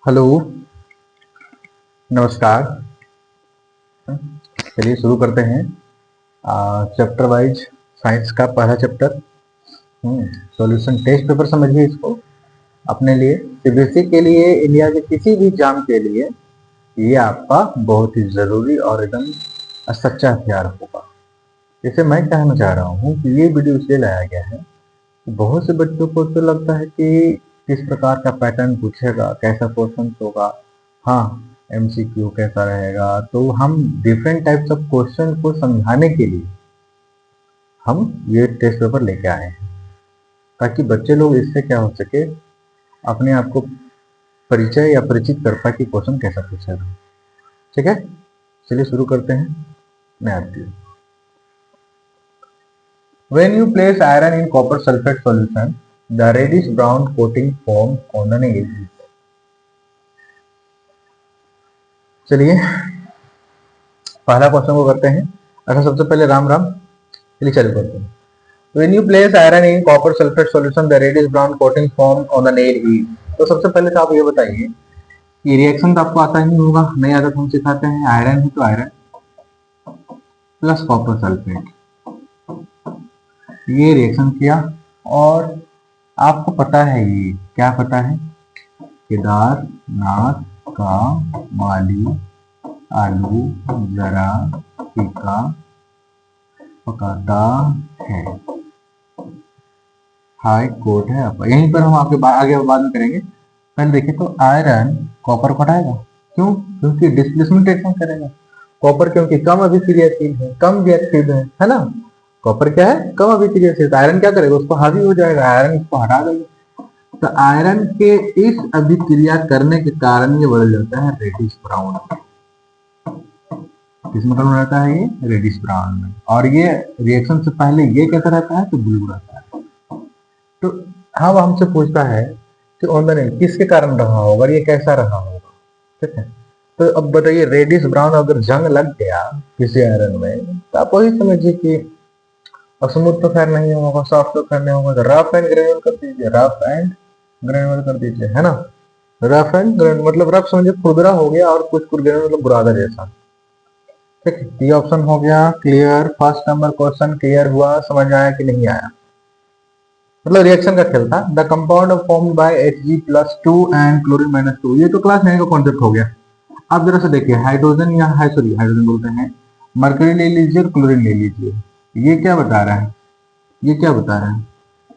Hello. नमस्कार। चलिए शुरू करते हैं। चैप्टर वाइज साइंस का पहला चैप्टर सॉल्यूशन टेस्ट पेपर समझिए इसको अपने लिए, सीबीएसई के लिए, इंडिया के किसी भी एग्जाम के लिए ये आपका बहुत ही जरूरी और एकदम सच्चा हथियार होगा। जैसे मैं कहना चाह रहा हूँ कि ये वीडियो इसलिए लाया गया है कि बहुत से बच्चों को तो लगता है कि किस प्रकार का पैटर्न पूछेगा, कैसा क्वेश्चन होगा, हाँ एमसीक्यू कैसा रहेगा। तो हम डिफरेंट टाइप्स ऑफ क्वेश्चन को समझाने के लिए हम ये टेस्ट पेपर लेके आए हैं, ताकि बच्चे लोग इससे क्या हो सके, अपने आप को परिचय या परिचित कर पाए कि क्वेश्चन कैसा पूछेगा। ठीक है, चलिए शुरू करते हैं। मैं आती हूँ। When you place iron in copper sulfate solution, the reddish brown coating forms on the edges. चलिए पहला क्वेश्चन को करते हैं। अच्छा, सबसे पहले राम राम। चलिए चालू करते हैं। When you place iron in copper sulfate solution, the reddish brown coating forms on the nail is. तो सबसे पहले तो आप ये बताइए कि रिएक्शन तो आपको आता ही होगा, नहीं आता तो हम सिखाते हैं। आयरन है तो आयरन प्लस कॉपर सल्फेट, ये रिएक्शन किया और आपको पता है, ये क्या पता है, केदारनाथ का माली आलू जरा फीका पकाता है। हाई कोर्ट है आपका, यहीं पर हम आपके आगे बाद में करेंगे। पहले देखिए तो आयरन कॉपर को हटाएगा, क्यों? क्योंकि डिस्प्लेसमेंट रिएक्शन करेगा। कॉपर क्योंकि कम अभिक्रियाशील है, कम रिएक्टिव है ना। कॉपर क्या है? कम अभिक्रियाशील। आयरन क्या करेगा? उसको हावी हो जाएगा, आयरन इसको हटा देगा। तो आयरन के इस अभिक्रिया करने के कारण ये बढ़ जाता है रेडिश ब्राउन। किसमें कलर रहता है? ये रेडिश ब्राउन में। और ये रिएक्शन से पहले ये कैसा रहता है? तो ब्लू रहता है। तो अब हमसे पूछता है कि ऑन द नेल किसके कारण रहा होगा, ये कैसा रहा होगा। ठीक है, तो अब बताइए, रेडिश ब्राउन अगर जंग लग गया किसी आयरन में तो आप वही समझिए कि स्मूथ तो खैर नहीं होगा, सॉफ्ट तो खैर नहीं होगा। तो रफ एंड ग्रेनुलर कर दीजिए, रफ एंड ग्रेनुलर कर दीजिए, है ना। रफ एंड ग्रेनुलर मतलब रफ समझिए खुरदरा हो गया, और कुछ ग्रेनुलर मतलब बुरादा जैसा। ठीक है, ये ऑप्शन हो गया clear. First number question clear हुआ, समझ आया कि नहीं आया? मतलब रिएक्शन का खेल था। The compound formed by Hg+2 and chlorine -2, ये तो क्लास 9 का कॉन्सेप्ट हो गया। अब जरा से देखिए, हाइड्रोजन या हाइड्रोजन बोलते हैं, मरकरी ले लीजिए, क्लोरीन ले लीजिए। ये क्या बता रहा है? ये क्या बता रहा है?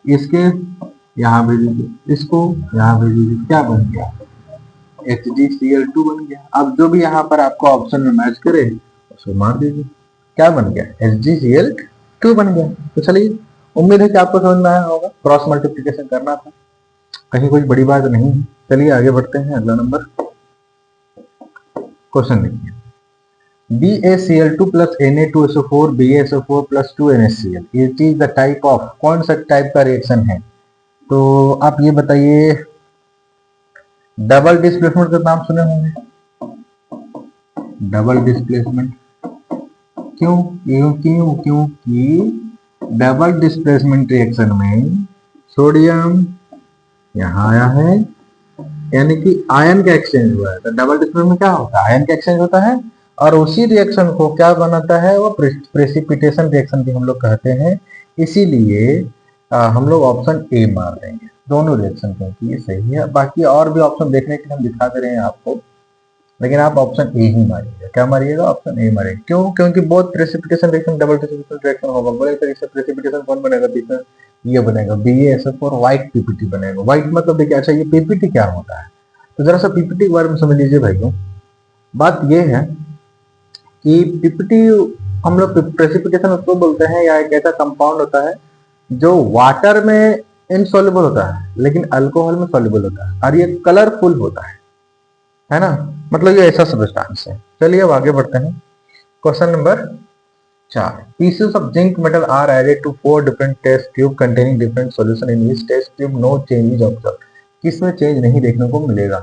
इसके यहाँ भेज दीजिए, इसको यहाँ भेज दीजिए, क्या बन गया? HgCl2 बन गया। अब जो भी यहाँ पर आपको ऑप्शन में मैच करे उसको मार दीजिए, क्या बन गया? HgCl2 बन गया। तो चलिए, उम्मीद है कि आपको समझ में आया होगा। क्रॉस मल्टीप्लिकेशन करना था, कहीं कोई बड़ी बात नहीं है। चलिए आगे बढ़ते हैं। अगला नंबर क्वेश्चन देखिए, BaCl2 plus Na2SO4 BaSO4 plus 2NaCl, it is the type of, कौन सा टाइप का रिएक्शन है? तो आप ये बताइए, डबल डिस्प्लेसमेंट का नाम सुने होंगे। डबल डिस्प्लेसमेंट क्यों? क्योंकि डबल डिस्प्लेसमेंट रिएक्शन में सोडियम यहाँ आया है, यानी कि आयन का एक्सचेंज हुआ है। तो डबल डिस्प्लेसमेंट में क्या होता है? आयन का एक्सचेंज होता है, और उसी रिएक्शन को क्या बनाता है? वो प्रेसिपिटेशन रिएक्शन भी हम लोग कहते हैं। इसीलिए हम लोग ऑप्शन ए मार देंगे दोनों रिएक्शन, क्योंकि ये सही है। बाकी और भी ऑप्शन देखने के लिए हम दिखा दे रहे हैं आपको, लेकिन आप ऑप्शन ए ही मारिएगा। क्या मारिएगा? Option A मारिएगा। क्यों? क्योंकि बहुत precipitation reaction double displacement reaction होगा। बोले सर इससे प्रेसिपिटेशन कौन बनेगा? देखिए ये बनेगा BaSO4 व्हाइट पीपीटी बनेगा। व्हाइट मतलब देखिए, अच्छा ये पीपीटी क्या होता है? तो जरा सा पीपीटी के बारे में समझ लीजिए भाइयों। बात ये है कि पीपीटी हम लोग प्रेसिपिटेशन उसको बोलते हैं, या एक ऐसा कंपाउंड होता है जो वाटर में इनसॉल्युबल होता है लेकिन अल्कोहल में सॉल्युबल होता है, और ये कलरफुल होता है ना। मतलब ये ऐसा सब्सटेंस है। चलिए अब आगे बढ़ते हैं। Question number 4, pieces of zinc metal are added to 4 different test tube containing different solution in which test tube no change is observed, किसमें चेंज नहीं देखने को मिलेगा?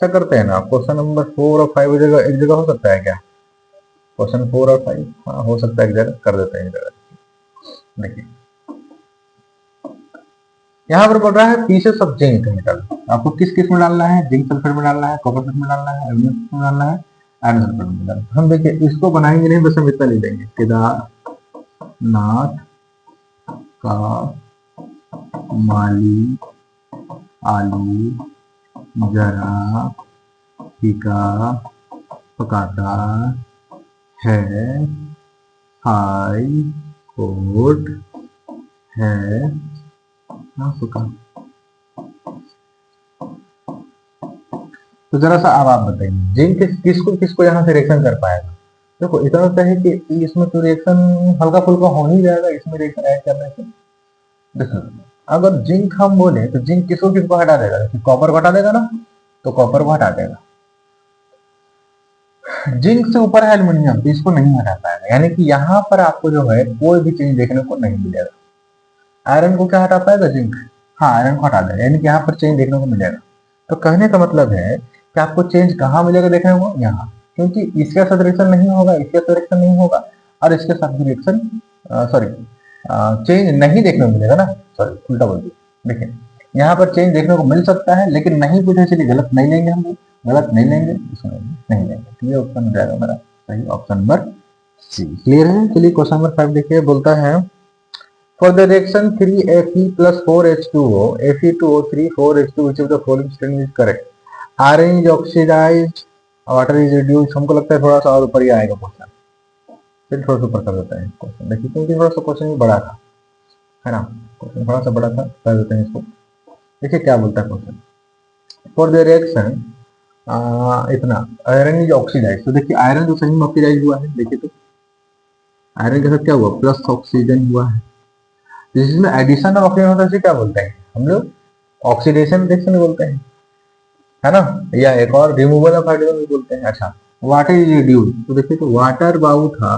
क्या करते हैं ना, क्वेश्चन नंबर 4 और 5 एक जगह हो सकता है क्या? क्वेश्चन 4 और 5 हाँ हो सकता है, एक जगह कर देते हैं। एक जगह देखिए, यहाँ पर बोल रहा है पीसेस ऑफ जिंक मेटल, आपको किस किस में डालना है, जिंक सल्फेट में डालना है, कॉपर सल्फेट में डालना है, एल्यूमिनियम में डालना है, आयरन सल्फेट में डालना है। हम देखिए इसको बनाएंगे नहीं, बस हम इतना ले लेंगे, केदारनाथ का माली आलू जरा फीका पकाता है, हाई कोर्ट है पका। तो जरा सा अब आप बताइए जिंक किसको किसको यहाँ से रिएक्शन कर पाएगा। देखो इतना होता है कि इसमें तो रिएक्शन हल्का फुल्का हो ही जाएगा इसमें रिएक्शन ऐड करने से। देखो अगर जिंक हम बोले तो जिंक किसको किसको हटा देगा, कॉपर को हटा देगा ना, तो कॉपर को हटा देगा। जिंक से ऊपर है एल्यूमिनियम, तो इसको नहीं हटा पाएगा, यानी कि यहाँ पर आपको जो है कोई भी चेंज देखने को नहीं मिलेगा। आयरन को क्या हटा पाएगा, जिंक, हाँ आयरन को हटा देगा, यानी कि यहाँ पर चेंज देखने को मिलेगा। तो कहने का मतलब है कि आपको चेंज कहाँ मिलेगा देखने को, यहाँ, क्योंकि इसके साथ रिएक्शन नहीं होगा, इसके साथ रिएक्शन नहीं होगा, और इसके साथ भी रिएक्शन चेंज नहीं देखने को मिलेगा ना, सॉरी उल्टा बोल दिया। देखिए यहाँ पर चेंज देखने को मिल सकता है, लेकिन नहीं पूछे चलिए गलत नहीं लेंगे, हम गलत नहीं लेंगे, इसको नहीं लेंगे। तो ये ऑप्शन हो जाएगा मेरा सही, ऑप्शन नंबर सी। क्लियर है। चलिए क्वेश्चन नंबर 5 देखिए, बोलता है for the reaction 3Fe plus 4H2O Fe2O3 4H2 which of the following statement is correct? Iron is oxidized, water is reduced। हमको लगता है थोड़ा सा और ऊपर ही आएगा क्वेश्चन, फिर थोड़ा सा ऊपर कर देते हैं क्वेश्चन। देखिए क्योंकि थोड़ा सा क्वेश्चन भी बड़ा था, है ना, क्वेश्चन थोड़ा सा बड़ा था, कर देते हैं इसको। देखिए क्या बोलता है क्वेश्चन, फॉर द रिएक्शन इतना आयरन इज ऑक्सीडाइज। तो देखिए आयरन जो सही में ऑक्सीडाइज हुआ है, देखिए तो आयरन के साथ क्या हुआ, प्लस ऑक्सीजन हुआ है। जिसमें एडिशन ऑफ ऑक्सीजन होता है क्या बोलते हैं हम लोग, ऑक्सीडेशन रिएक्शन बोलते हैं, है ना, या एक और रिमूवल ऑफ हाइड्रोजन भी बोलते हैं। अच्छा वाटर इज रिड्यूस, तो देखिए तो वाटर बाउ था,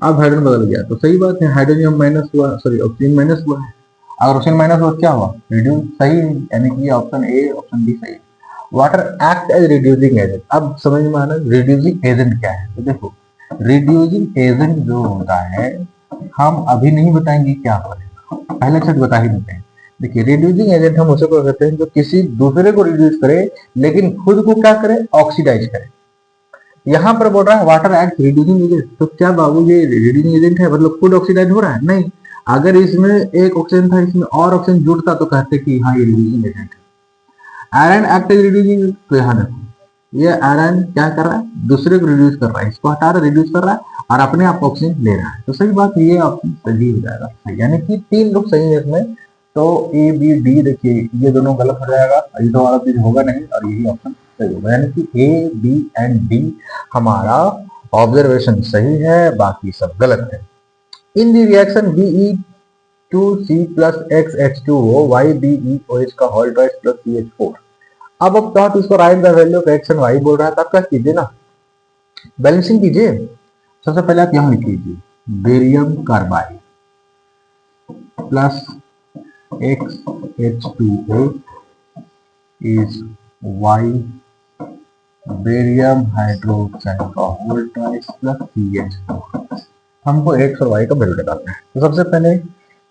अब हाइड्रोजन बदल गया, तो सही बात है, हाइड्रोजन माइनस हुआ, सॉरी ऑक्सीजन माइनस हुआ है, अगर ऑक्सीजन माइनस हुआ क्या हुआ, रिड्यूस, सही, यानी कि ऑप्शन ए ऑप्शन बी सही है। Water act as reducing agent, अब समझ में आना रिड्यूसिंग एजेंट क्या है। तो देखो रिड्यूसिंग एजेंट जो होता है हम अभी नहीं बताएंगे क्या करेगा, पहले से बता ही देते हैं। देखिए रिड्यूसिंग एजेंट हम उसे को कहते हैं जो किसी दूसरे को रिड्यूस करे लेकिन खुद को क्या करे, ऑक्सीडाइज करे। यहाँ पर बोल रहा है वाटर एक्ट रिड्यूसिंग एजेंट, तो क्या बाबू ये रिड्यूसिंग एजेंट है, मतलब खुद ऑक्सीडाइज हो रहा है, नहीं। अगर इसमें एक ऑक्सीजन था इसमें और ऑक्सीजन जुड़ता तो कहते कि हाँ ये रिड्यूसिंग एजेंट है। आयरन एक्ट इज रिड्यूसिंग, तो यहाँ देखो ये आयरन क्या कर रहा है, दूसरे को रिड्यूस कर रहा है, इसको हटा रहा रिड्यूस कर रहा है और अपने आप ऑक्सीजन ले रहा है, तो सही बात ये ऑप्शन सही हो जाएगा, यानी कि 3 लोग सही है इसमें। तो ए बी डी देखिए ये दोनों गलत हो जाएगा, ये तो वाला चीज होगा नहीं और यही ऑप्शन सही होगा, यानी कि ए बी एंड डी हमारा ऑब्जर्वेशन सही है, बाकी सब गलत है। In the reaction Be2C plus XH2O YBeOH का होल ट्वाइस प्लस CH4। अब आप इसको write the value of X and Y बोल रहा है, तो आप क्या कीजिए ना, बैलेंसिंग कीजिए। सबसे पहले आप यहां लिख लीजिए barium carbide plus XH2O is Y barium hydroxide का होल ट्वाइस प्लस CH4। हमको एक्स और वाई का वैल्यू निकालना है। तो सबसे पहले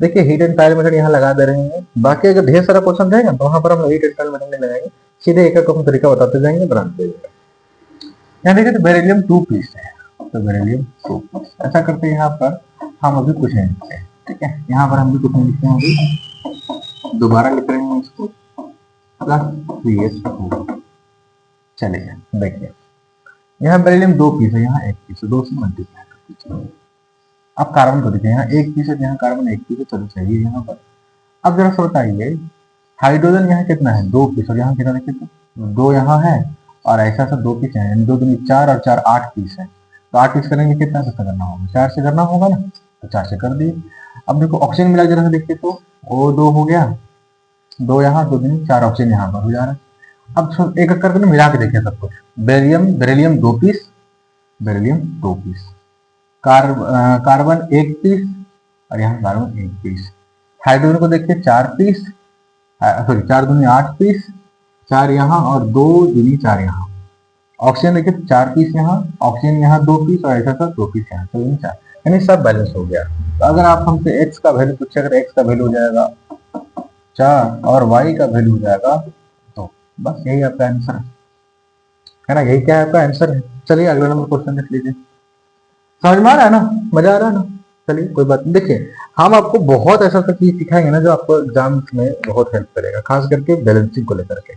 देखिए हीट एंड ट्रायल मेथड यहाँ लगा दे रहे हैं, बाकी अगर ढेर सारा क्वेश्चन रहेगा तो वहां पर हम हीट एंड ट्रायल मेथड नहीं लगाएंगे, सीधे एक एक तरीका बताते जाएंगे, बनाते जाएंगे। यहाँ देखिए तो बेरिलियम 2 पीस है, तो बेरिलियम 2 पीस ऐसा करते हैं, यहाँ पर हम अभी कुछ नहीं लिखते हैं, ठीक है, यहाँ पर हम भी कुछ नहीं लिखते हैं, अभी दोबारा लिख रहे हैं इसको प्लस CH4। चलिए देखिए यहाँ बेरिलियम 2 पीस है, यहाँ 1 पीस है, 2 से मल्टीप्लाई करते। अब कार्बन को देखिए यहाँ 1 पीस है, यहाँ कार्बन 1 पीस है, चलो सही है यहाँ पर। अब जरा सा बताइए हाइड्रोजन यहाँ कितना है, 2 पीस, और यहाँ कितना देखिए तो 2 यहाँ है और ऐसा सा 2 पीस है, यानी 2 दूनी 4 और 4 8 पीस है। तो 8 पीस करेंगे कितना से करना होगा, 4 से करना होगा ना, तो 4 से कर दिए। अब देखो ऑक्सीजन मिला जरा सा देखिए तो वो 2 हो गया, 2 यहाँ 2 दूनी 4 ऑक्सीजन यहाँ पर हो जा रहा है। अब एक एक करके मिला के देखिए सब कुछ, beryllium 2 piece, beryllium 2 piece, carbon 1 piece और यहाँ कार्बन 1 पीस। हाइड्रोजन को देखिए 4 पीस, सॉरी 4 दूनी 8 पीस, 4 यहाँ और 2 दूनी 4 यहाँ। ऑक्सीजन देखिए 4 पीस यहाँ, ऑक्सीजन यहाँ 2 पीस और ऐसा सब 2 पीस यहाँ, तो 4, यानी सब बैलेंस हो गया। तो अगर आप हमसे एक्स का वैल्यू पूछे, अगर एक्स का वैल्यू हो जाएगा 4 और y का वैल्यू हो जाएगा 2। बस यही आपका आंसर है ना, यही क्या है आपका आंसर है। चलिए अगला नंबर क्वेश्चन देख लीजिए। समझ में आ रहा है ना, मजा आ रहा है ना। चलिए कोई बात नहीं, देखिए हम आपको बहुत ऐसा सा चीज सिखाएंगे ना जो आपको एग्जाम में बहुत हेल्प करेगा, खास करके बैलेंसिंग को लेकर के।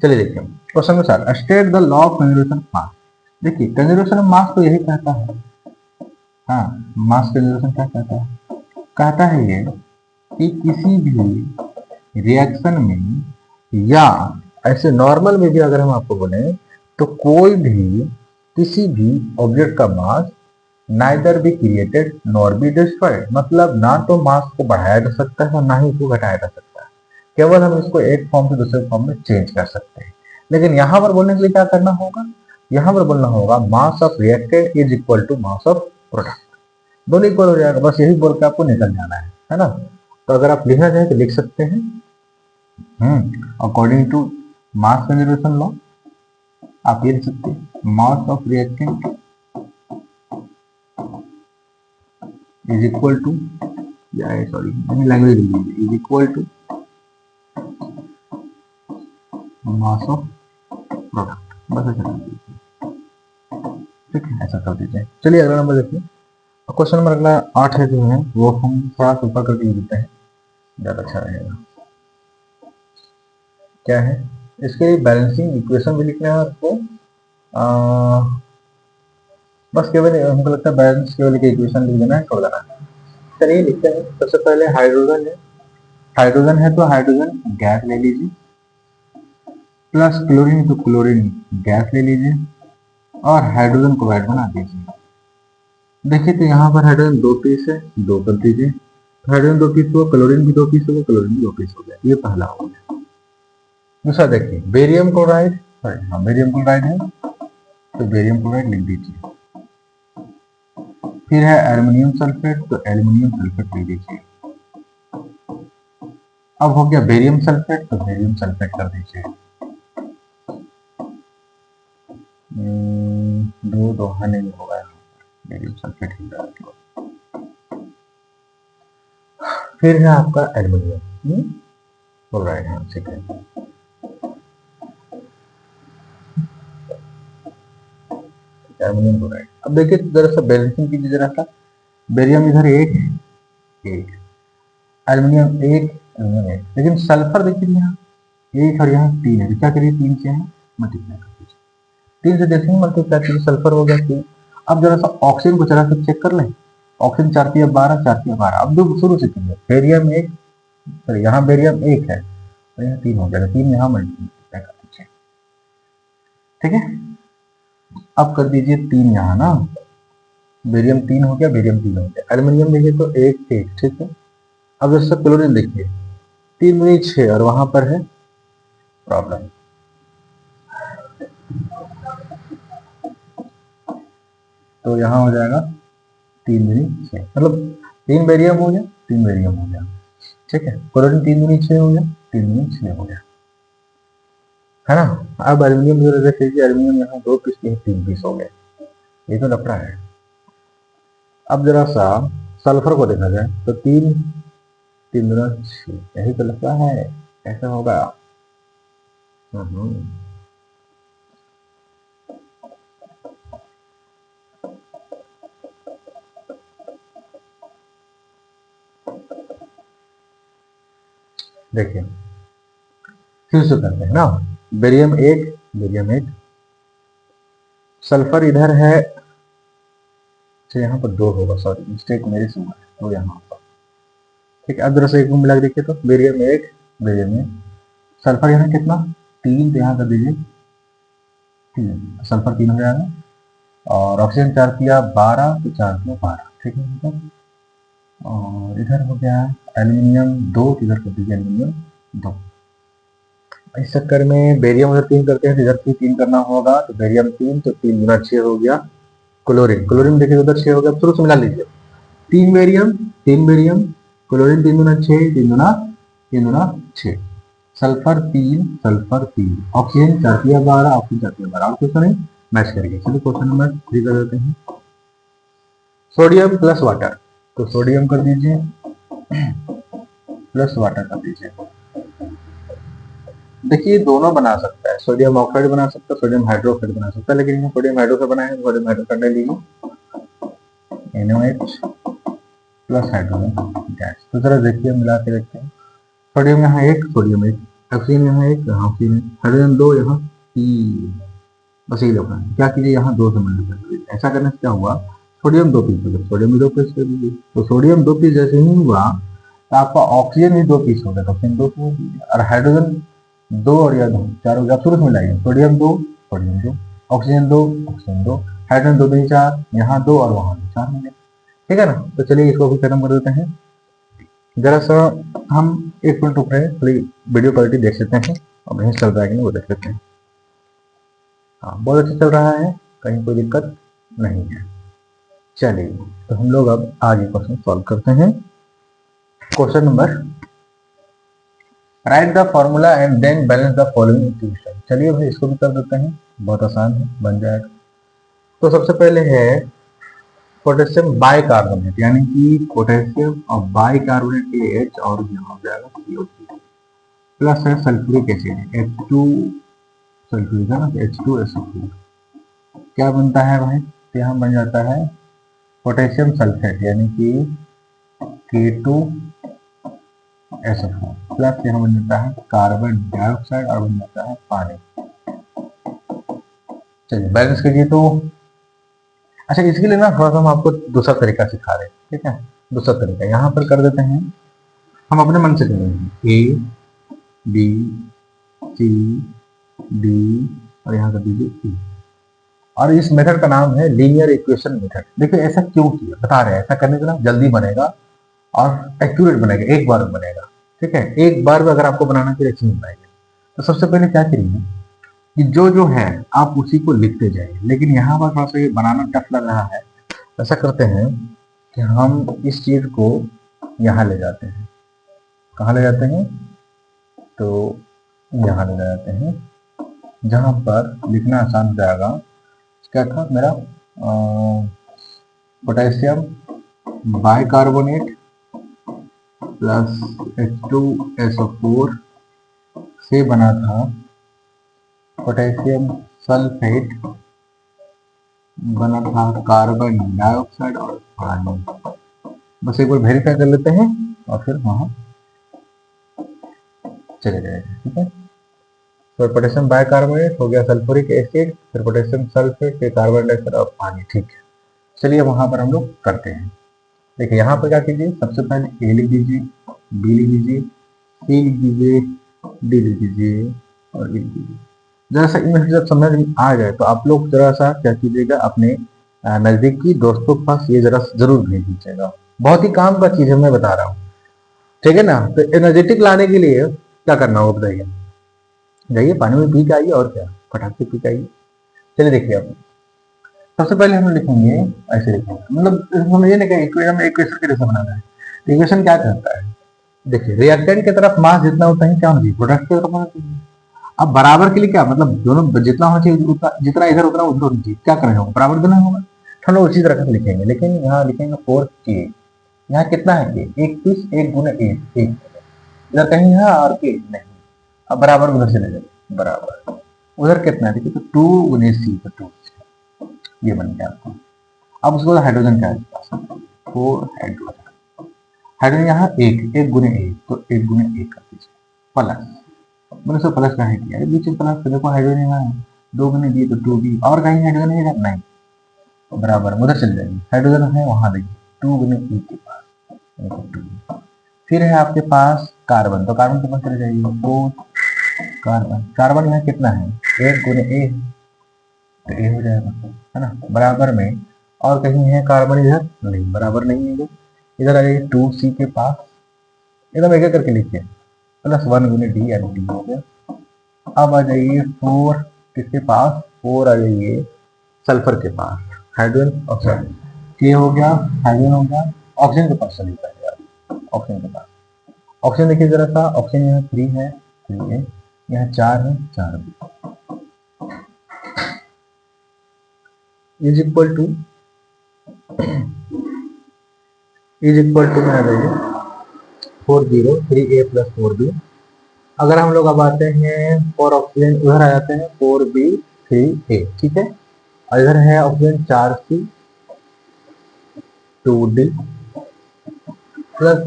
चलिए देखिए क्वेश्चन के साथ, state the law of conservation of mass. देखिए कंजर्वेशन ऑफ मास तो यही कहता है, हाँ मास कंजर्वेशन क्या कहता है, कहता है ये कि किसी भी रिएक्शन में या ऐसे नॉर्मल में भी अगर हम आपको बोले तो कोई भी किसी भी ऑब्जेक्ट का mass neither be created nor be destroyed, मतलब ना तो मास को बढ़ाया जा सकता है और ना ही इसको घटाया जा सकता है, केवल हम इसको एक फॉर्म से दूसरे फॉर्म में चेंज कर सकते हैं। लेकिन यहां पर बोलने के लिए क्या करना होगा, यहां पर बोलना होगा mass of reacted is equal to mass of product, दोनों इक्वल हो जाएगा, बस यही बोल के आपको निकल जाना है ना। तो अगर आप लिखना चाहें तो लिख सकते हैं, according to mass conservation law आप ये लिख सकते हैं mass of reactant is equal to, या sorry language is equal to mass of product, बस ऐसा कर दीजिए, ठीक है ऐसा कर दीजिए। चलिए अगला नंबर देखिए, क्वेश्चन नंबर अगला 8 है जो है वो हम थोड़ा सा ऊपर करके लिखते हैं, ज्यादा अच्छा रहेगा। क्या है, इसके लिए बैलेंसिंग इक्वेशन भी लिखना है आपको, बस केवल हमको लगता है बैलेंस केवल एक इक्वेशन लिख देना है, छोड़ देना है। चलिए लिखते हैं, सबसे पहले हाइड्रोजन है, हाइड्रोजन है तो हाइड्रोजन गैस ले लीजिए, प्लस क्लोरीन तो क्लोरीन गैस ले लीजिए और हाइड्रोजन क्लोराइड बना दीजिए। देखिए तो यहाँ पर हाइड्रोजन 2 पीस है, 2 कर दीजिए, हाइड्रोजन 2 पीस हुआ, क्लोरीन भी 2 पीस हो गया, क्लोरीन भी 2 पीस हो गया, ये पहला हो गया। दूसरा देखिए बेरियम क्लोराइड, सॉरी हाँ बेरियम क्लोराइड है तो बेरियम क्लोराइड लिख दीजिए। फिर है एल्युमिनियम सल्फेट तो एल्युमिनियम सल्फेट लिख दीजिए। अब हो गया बेरियम सल्फेट तो बेरियम सल्फेट कर दीजिए। दो दोहा नहीं होगा, बेरियम सल्फेट ही डाल। फिर है आपका एल्युमिनियम क्लोराइड, हाँ ठीक है। एल्युमिनियम क्लोराइड, अब देखिए जरा सा बैलेंसिंग कीजिए जरा सा, बेरियम इधर एक एल्युमिनियम एक एल्युमिनियम एक, लेकिन सल्फर देखिए यहाँ एक और यहाँ 3 है, क्या करिए 3 से यहाँ मल्टीप्लाई कर दीजिए, 3 से जैसे ही मल्टीप्लाई कीजिए सल्फर हो गया 3। अब जरा सा ऑक्सीजन को जरा सा चेक कर लें, ऑक्सीजन 4 3 12 4 3 12, अब जो शुरू से कीजिए बेरियम एक, सॉरी यहाँ बेरियम एक है तो यहाँ 3 हो जाएगा, 3 यहाँ मल्टीप्लाई कर दीजिए, ठीक है। अब कर दीजिए 3 यहाँ ना, बेरियम 3 हो गया, बेरियम 3 हो गया, एल्युमिनियम देखिए तो एक एक, ठीक है। अब जैसे क्लोरीन देखिए 3 दूनी 6 और वहां पर है प्रॉब्लम, तो यहाँ हो जाएगा 3 दूनी 6, मतलब 3 बेरियम हो गया 3 बेरियम हो गया, ठीक है। क्लोरीन 3 दूनी 6 हो गया, 3 दूनी 6 हो गया, है ना। अब एल्युमिनियम जो देख लीजिए, एल्युमिनियम यहाँ 2 पीस के 3 पीस हो गए, ये तो लफड़ा है। अब जरा सा सल्फर को देखा जाए तो 3 3 दूना 6, यही तो लफड़ा है, ऐसा होगा। देखिए फिर से करते हैं ना, बेरियम एक बेरियम एक, सल्फर इधर है, अच्छा यहाँ पर 2 होगा, सॉरी मिस्टेक मेरे से हुआ है, तो यहाँ पर ठीक है। अब जरा से एक मिला के देखिए तो बेरियम एक बेरियम एक, सल्फर यहाँ कितना 3 तो यहाँ कर दीजिए 3, सल्फर 3 हो जाएगा, और ऑक्सीजन 4 किया 12 तो 4 किया 12, ठीक है मतलब। और इधर हो गया एल्यूमिनियम 2, इधर कर दीजिए एल्यूमिनियम 2। इस चक्कर में बेरियम उधर 3 करते हैं तो इधर भी 3 करना होगा, तो बेरियम 3 तो 3 गुना 6 हो गया। क्लोरीन क्लोरीन देखिए उधर 6 हो गया, शुरू से मिला लीजिए 3 बेरियम 3 बेरियम, क्लोरीन 3 गुना 6 3 गुना 6, सल्फर 3 ऑक्सीजन 4 किया 12 ऑक्सीजन 4 किया 12, और कुछ नहीं मैच करेंगे। चलिए क्वेश्चन नंबर 3 कर देते हैं, सोडियम प्लस वाटर, तो सोडियम कर दीजिए प्लस वाटर कर दीजिए, देखिए दोनों बना सकता है, सोडियम ऑक्साइड बना सकता है, सोडियम हाइड्रोक्साइड बना सकता है, लेकिन यहाँ सोडियम हाइड्रोक्साइड बनाए, सोडियम हाइड्रोक्साइड ले लीजिए NaOH प्लस हाइड्रोजन गैस। तो जरा देखिए मिला के देखते हैं। सोडियम यहाँ एक, सोडियम एक, ऑक्सीजन यहाँ एक, यहाँ ऑक्सीजन, हाइड्रोजन दो, यहाँ तीन। बस यही देखना है, क्या कीजिए यहाँ दो से मल्टीप्लाई कीजिए। ऐसा करने से क्या हुआ, सोडियम दो पीस हो गया, सोडियम भी दो पीस कर दीजिए। तो सोडियम दो पीस जैसे ही हुआ तो आपका ऑक्सीजन भी दो पीस हो गया, तो ऑक्सीजन दो पीस हो गया, और हाइड्रोजन दो और या दो चार हो गया। आप शुरू से मिलाइए, सोडियम दो, सोडियम दो, ऑक्सीजन दो, ऑक्सीजन दो, हाइड्रोजन दो दूनी चार, यहाँ दो और वहां दो, चार मिले। ठीक है ना। तो चलिए इसको भी खत्म कर देते हैं। जरा सा हम एक मिनट रुक रहे हैं, थोड़ी वीडियो क्वालिटी देख सकते हैं और नहीं चल रहा है कि नहीं वो देख सकते हैं। हाँ बहुत अच्छा चल रहा है, कहीं कोई दिक्कत नहीं है। चलिए तो हम लोग अब आगे क्वेश्चन सॉल्व करते हैं। Question number, right the formula and then balance the following equation. चलिए भाई इसको भी कर देते हैं, बहुत आसान है, बन जाएगा। तो सबसे पहले है पोटेशियम बाइकार्बोनेट, यानी कि पोटेशियम और बाइकार्बोनेट के लिए H और यहाँ हो जाएगा CO3 प्लस है सल्फ्यूरिक एसिड H2 सल्फ्यूरिक है ना, H2SO4 क्या बनता है भाई, तो यहाँ बन जाता है पोटेशियम सल्फेट यानी कि K2SO4 प्लस यहाँ बन जाता है कार्बन डाइऑक्साइड और बन जाता है पानी। चलिए बैलेंस कीजिए। तो अच्छा इसके लिए ना थोड़ा सा हम आपको दूसरा तरीका सिखा रहे हैं, ठीक है। दूसरा तरीका यहाँ पर कर देते हैं, हम अपने मन से करेंगे A B C D और यहाँ कर दीजिए E, और इस मेथड का नाम है लीनियर इक्वेशन मेथड। देखिए ऐसा क्यों किया बता रहे हैं, ऐसा करने से ना जल्दी बनेगा और एक्यूरेट बनेगा, एक बार में बनेगा। ठीक है, एक बार में अगर आपको बनाना फिर अच्छी नहीं बनाएगी। तो सबसे पहले क्या करिए कि जो है आप उसी को लिखते जाइए, लेकिन यहाँ पर थोड़ा सा ये बनाना टफ लग रहा है। ऐसा करते हैं कि हम इस चीज को यहाँ ले जाते हैं, कहाँ ले जाते हैं, तो यहाँ ले जाते हैं जहां पर लिखना आसान हो जाएगा। क्या था मेरा, पोटेशियम बाइकार्बोनेट प्लस H2SO4 से बना था पोटेशियम सल्फेट, बना था कार्बन डाइऑक्साइड और पानी। बस एक बार वेरीफाई कर लेते हैं और फिर वहां चले जाएंगे। ठीक है, तो पोटेशियम बाइकार्बोनेट हो गया सल्फ्यूरिक एसिड, फिर पोटेशियम सल्फेट, फिर कार्बन डाइऑक्साइड और पानी। ठीक है, चलिए वहां पर हम लोग करते हैं। देखिए यहाँ पर क्या कीजिए, सबसे पहले ए लिख दीजिए, बी लिख दीजिए, सी लिख दीजिए, डी लिख दीजिए और ई लिख दीजिए। जरा सा इनमें जब समझ में आ जाए तो आप लोग जरा सा क्या कीजिएगा, अपने नजदीकी दोस्तों के पास ये जरा जरूर भेज दीजिएगा। बहुत ही काम का चीज है, मैं बता रहा हूँ। ठीक है ना। तो एनर्जेटिक लाने के लिए क्या करना होगा बताइए, जाइए पानी में पी के आइए और क्या, फटाक से पी के आइए। चलिए देखिए आप सबसे पहले हम लिखेंगे, ऐसे लिखेंगे, मतलब समझिए ना कि इक्वेशन इक्वेशन के जैसे बनाना है। इक्वेशन क्या करता है, देखिए रिएक्टेंट की तरफ मास जितना होता है क्या होना चाहिए, प्रोडक्ट की तरफ होना चाहिए। अब बराबर के लिए क्या मतलब, दोनों जितना होना चाहिए उतना, जितना इधर उतना उधर होना चाहिए, क्या करना होगा, बराबर देना होगा। हम लोग उसी तरह से लिखेंगे, लेकिन यहाँ लिखेंगे 4K। यहाँ कितना है K, एक पीस, एक गुना एक, इधर कहीं है और K नहीं। अब बराबर उधर चले जाएंगे, बराबर उधर कितना है देखिए, तो 2 गुने C, तो 2 ये बन गया आपको। अब उसके बाद हाइड्रोजन क्या है, 4 हाइड्रोजन। हाइड्रोजन यहाँ एक गुने एक, तो एक गुने एक कर दीजिए प्लस, मैंने सब प्लस का है किया है, बीच में प्लस। देखो हाइड्रोजन यहाँ है 2 गुने बी, तो 2B, और कहीं हाइड्रोजन है नहीं, बराबर उधर चल जाएंगे। हाइड्रोजन है वहां देखिए 2 गुने ई के पास, 2। फिर है आपके पास कार्बन, तो कार्बन के पास चले जाइए 4 कार्बन। कार्बन यहाँ कितना है, 1 गुने ए, तो ए हो जाएगा, है ना, बराबर में। और कहीं है कार्बन इधर नहीं, बराबर नहीं है, इधर आ जाइए 2C के पास, एकदम एक एक करके लिखिए, प्लस 1 गुने डी, यानी डी हो गया। अब आ जाइए 4 किसके पास, 4 आ जाइए सल्फर के पास, हाइड्रोजन ऑक्साइड, के हो गया, हाइड्रोजन हो गया, ऑक्सीजन के पास चलिए पहले आप, ऑक्सीजन के पास। ऑक्सीजन देखिए जरा सा, ऑक्सीजन यहाँ 3 है, 3 है, यहाँ 4 है, 4 भी, इज इक्वल टू में आ जाइए 4 0 3A प्लस 4B। अगर हम लोग अब आते हैं फॉर ऑक्सीजन, उधर आ जाते हैं 4B3A, ठीक है। और इधर है ऑक्सीजन 4C2D प्लस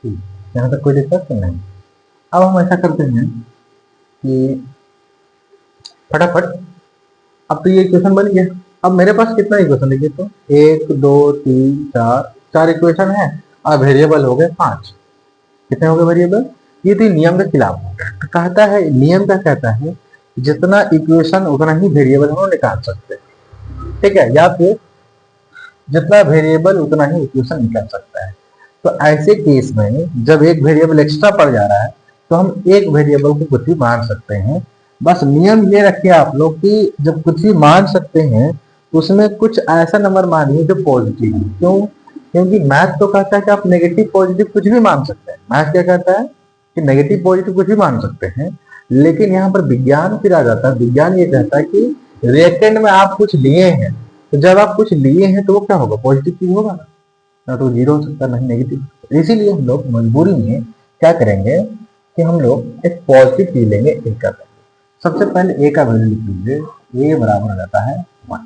C। यहाँ तक कोई दिक्कत तो नहीं। अब हम ऐसा करते हैं कि फटाफट, अब तो ये इक्वेशन बन गया। अब मेरे पास कितना इक्वेशन देखिए तो, 1 2 3 4, 4 इक्वेशन है और वेरिएबल हो गए 5। कितने हो गए वेरिएबल? ये तो नियम के खिलाफ हो गया। तो कहता है, नियम क्या कहता है, जितना इक्वेशन उतना ही वेरिएबल हम लोग निकाल सकते हैं, ठीक है, या फिर जितना वेरिएबल उतना ही इक्वेशन निकल सकता है। तो ऐसे केस में जब एक वेरिएबल एक्स्ट्रा पड़ जा रहा है तो हम एक वेरिएबल को कुछ भी मान सकते हैं। बस नियम ये रखिए आप लोग कि जब कुछ भी मान सकते हैं उसमें कुछ ऐसा नंबर मानिए जो पॉजिटिव है। क्यों? क्योंकि मैथ तो कहता है कि आप नेगेटिव पॉजिटिव कुछ भी मान सकते हैं। मैथ क्या कहता है कि नेगेटिव पॉजिटिव कुछ भी मान सकते हैं। लेकिन यहाँ पर विज्ञान फिर आ जाता है। विज्ञान ये कहता है कि रिएक्टेंट में आप कुछ लिए हैं, तो जब आप कुछ लिए हैं तो वो क्या होगा? पॉजिटिव चीज होगा ना। ना तो जीरो हो सकता, नहीं नेगेटिव। इसीलिए हम लोग मजबूरी में क्या करेंगे कि हम लोग एक पॉजिटिव चीज लेंगे, ए का वैल्यू। सबसे पहले ए का वैल्यू लिख लीजिए। ए बराबर हो जाता है 1।